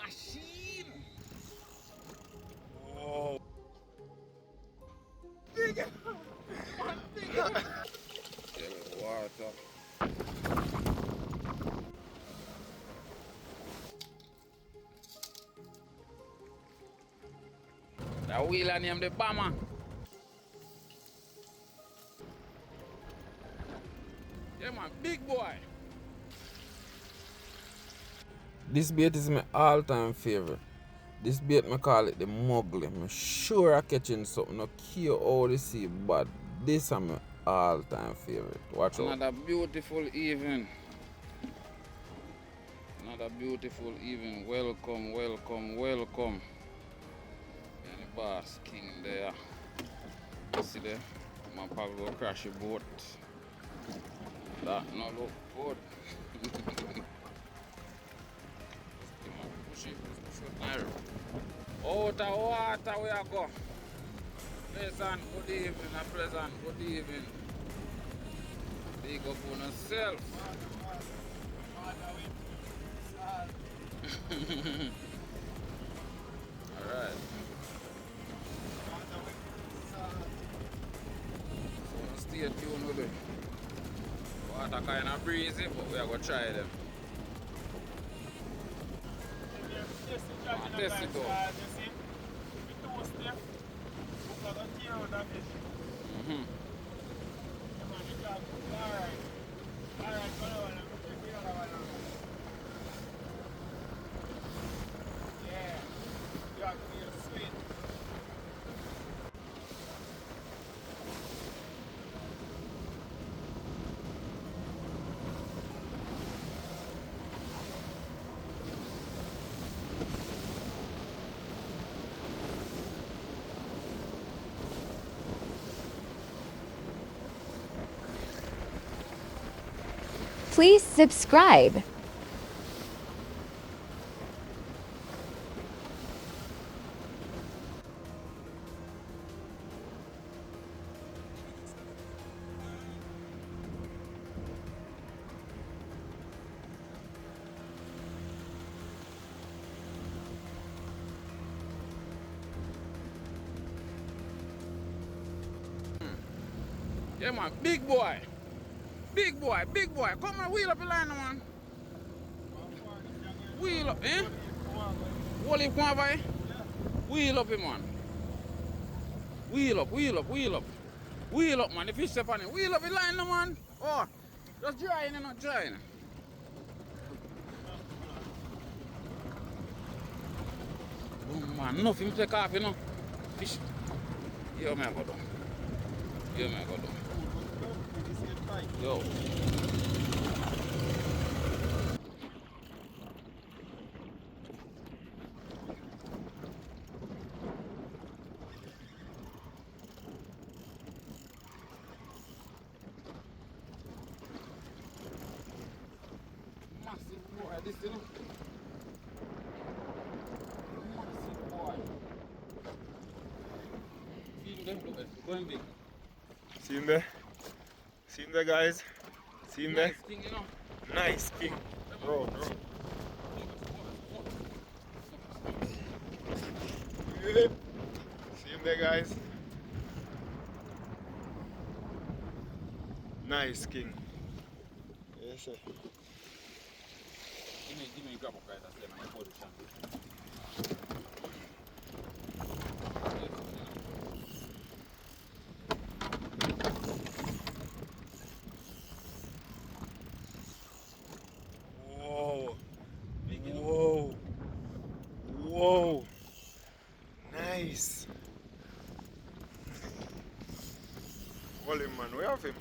machine. Oh. Bigger. Bigger. Water. That wheel and him the bomber. Yeah man, big boy. This bait is my all-time favorite. This bait me call it the Mowgli. I'm sure I catching something. No care how they see, but this is my all-time favorite. Watch out. Another beautiful evening. Another beautiful evening. Welcome, welcome, welcome. And the boss king there. You see there? My probably will crash your boat. That no look good. Push it. Out of water we are go. Pleasant good evening, a pleasant good evening. Big up on yourself. Alright. So stay tuned with it. Water kind of breezy, but we are going to try them. Test it out. Please subscribe. Yeah man, big boy. Big boy, big boy. Come on, wheel up the line man. Wheel up, eh? Hold him come over. Wheel up him man. Wheel up, wheel up, wheel up. Wheel up man, the fish step on him. Wheel up the line man. Oh, just dry in, not dry in. Oh man, nothing take off, you know. Fish. Yo, man, go down. Yo, man, go down. Yo. Massive boy, this, you know. Massive boy. See him there? Look at it. Going big. See him there? See him there, guys? See him there? Nice thing, you know. Nice king. Bro. See him there, guys? Nice king. Yes, sir. Give me a grab up guys, that's my position. Whoa. Whoa. Whoa. Nice. Hold him, man. We have him.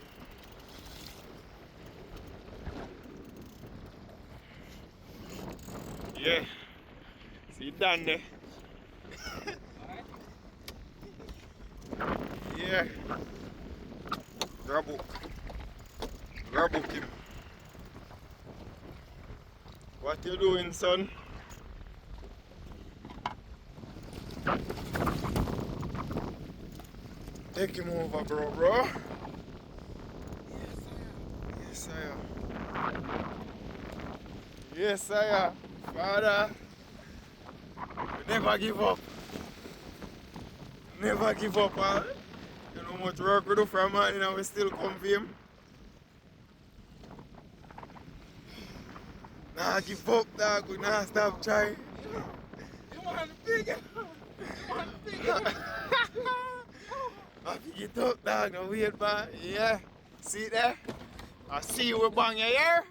Yeah. See Dan there. Yeah. Grab hook. Grab hook him. What you doing, son? Take him over, bro. Yes, sire. Yes, sire. Father. Never give up. Never give up, huh? You know how much work we do for a man, you know, we still come for him. Nah, give up, dog. We nah stop trying. You want big? You want big? I pick it up, dog. No wait, man. Yeah. See it there? I see you with bang your ear.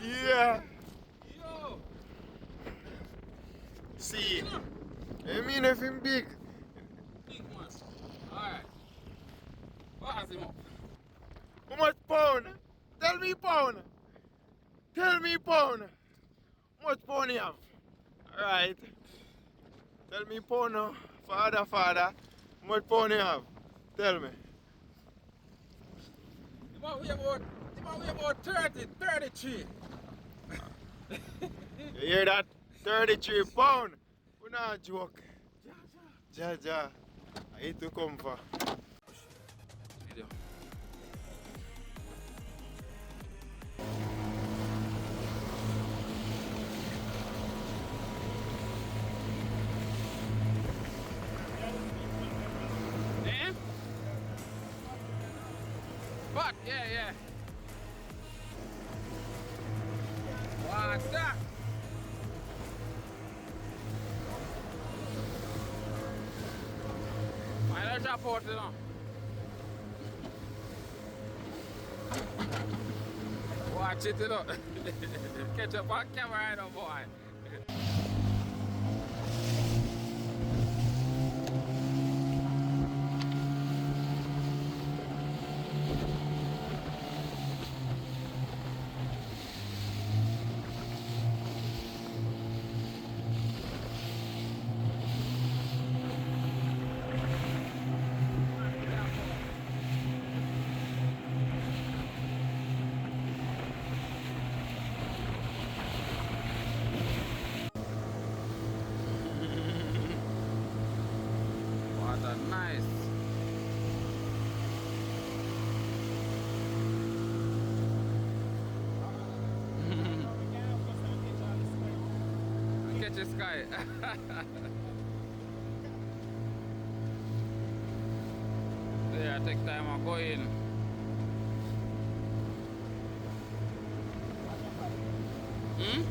Yeah. Yo. See. I mean if him big. Big man. Alright. Pass him up. How much pound? Tell me pound. Tell me pound. How much pound you have? Alright. Tell me pound now. Father. How much pound you have? Tell me. You might weigh about 30, 33. You hear that? 33 pound. We not joke. Ja. I hate to come for. Video. Eh? What? Yeah. What's that? Why don't you put it on? Watch it, you know. Catch up on camera, right now, boy. What a nice. Catch the sky. Yeah, take time and go in. Hmm?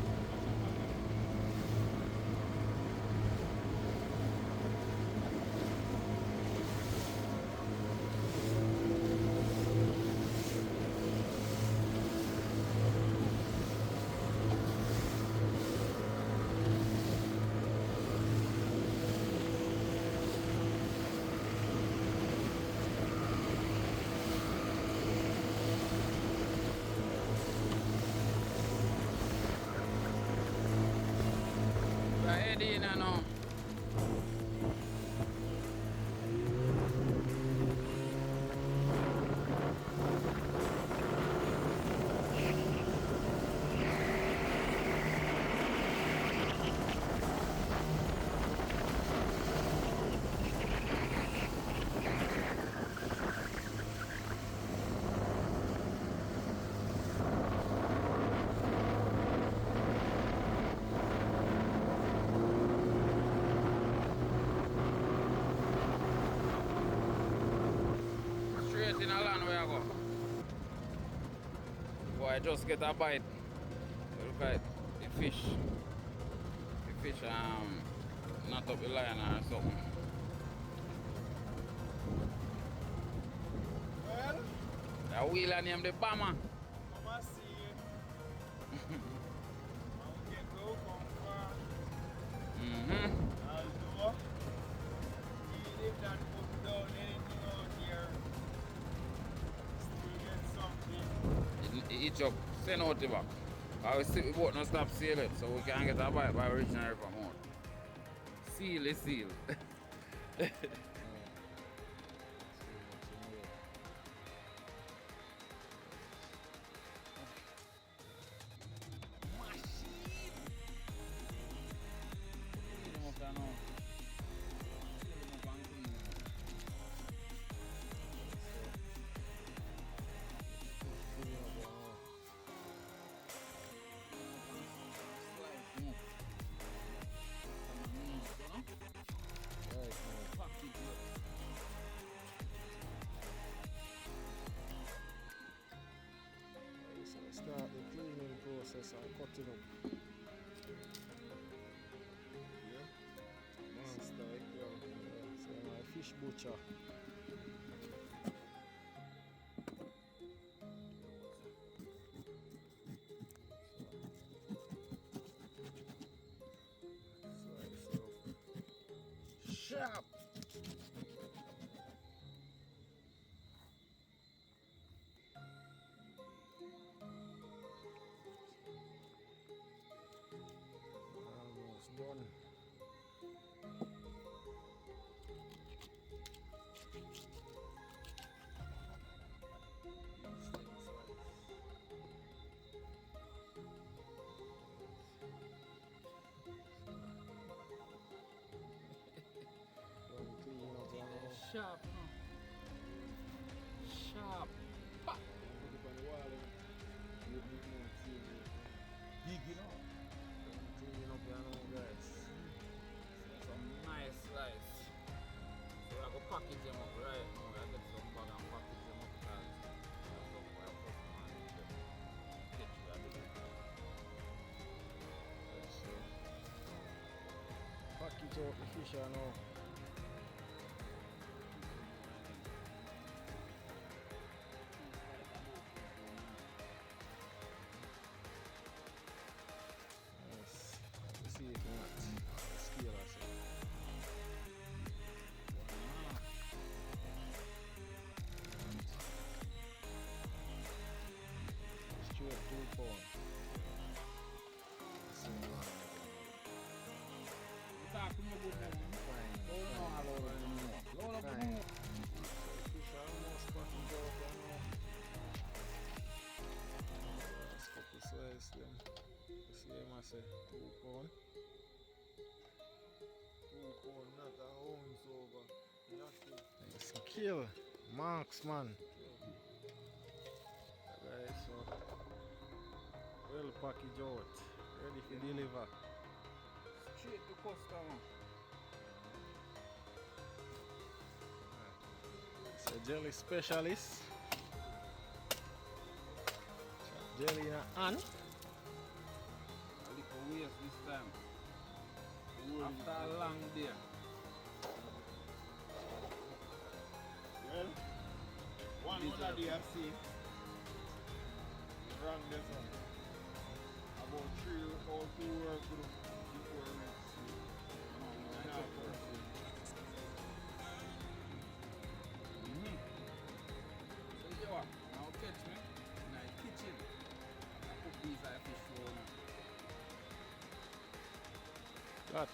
We're heading now. Straight in a land where I go. Boy, I just get a bite. Look at the fish. The fish not up the line or something. Well, The wheel and him the bomber. Mama see you. I'll get go come far. Mm-hmm. Although, even if that put down anything out here, still get something. Each up, send out the back. I will see the boat not stop sailing so we can get a bite by reaching the river mouth. Seal is seal. cutting up. Yeah. Monster, girl. So my fish butcher. Slice up. Sharp. Almost done. Don't clean up, you know. Sharp, no? Sharp. Put it on the wall, you know. You big man, see me. Big, you know? Don't clean up, you know, guys. Some nice slice. So I go package them up right now. I get some bag and package them up because that's what my customer needs to get you a bit. So, package out the fish, you know. Nice. Let's see if not the scale or something. Straight 2 pounds. You talk to me good man. Fine. Hold on, I'll hold on. Hold up the Fine. move. Fish almost package out, you know. Last couple slices them. You see him I say 2 pounds. 2 pounds, not a ounce over. Nothing. Nice kill. Marksman. Alright, so well package out. Ready for deliver. Straight to customer. It's a jelly specialist. Chop jelly in a hand. A little waste this time. After a long day. Well, one other day I've seen. Wrong this one. About 3 or 2 work before weeks. So you are now catch me in the kitchen. I cook these like fish roll now. Got.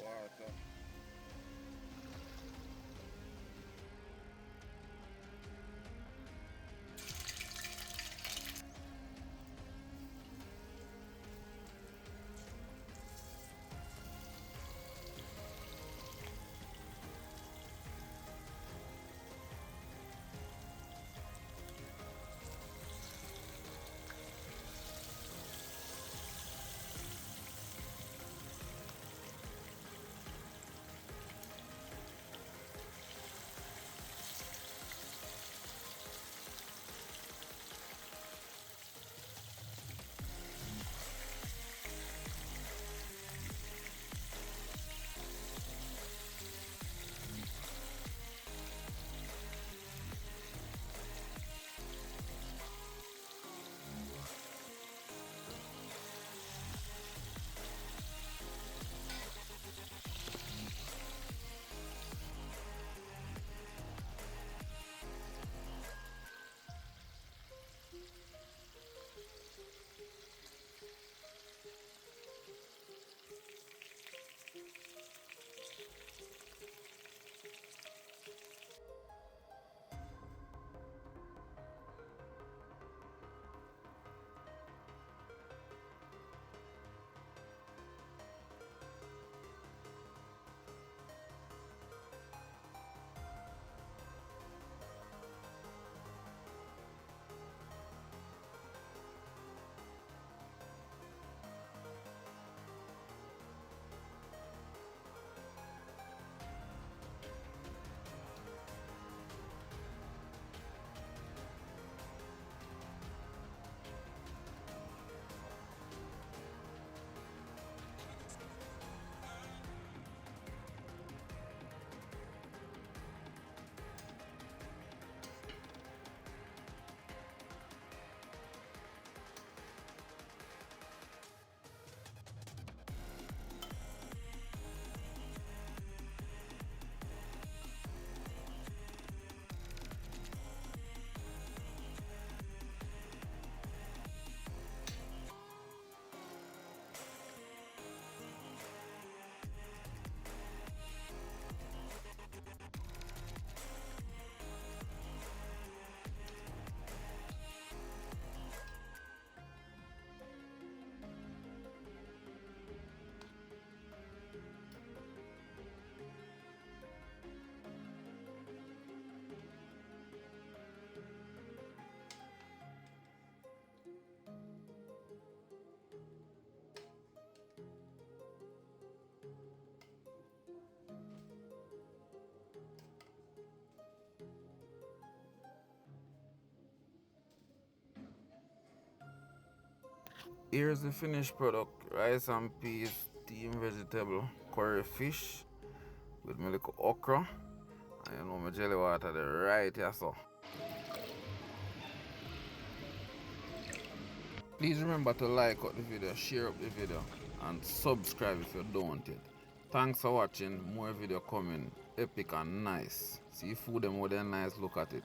Water. Here's the finished product. Rice and peas, steamed vegetable, curry fish with my little okra. And you know my jelly water there right here so. Please remember to like out the video, share up the video and subscribe if you don't yet. Thanks for watching. More video coming. Epic and nice. See food them more than nice, look at it.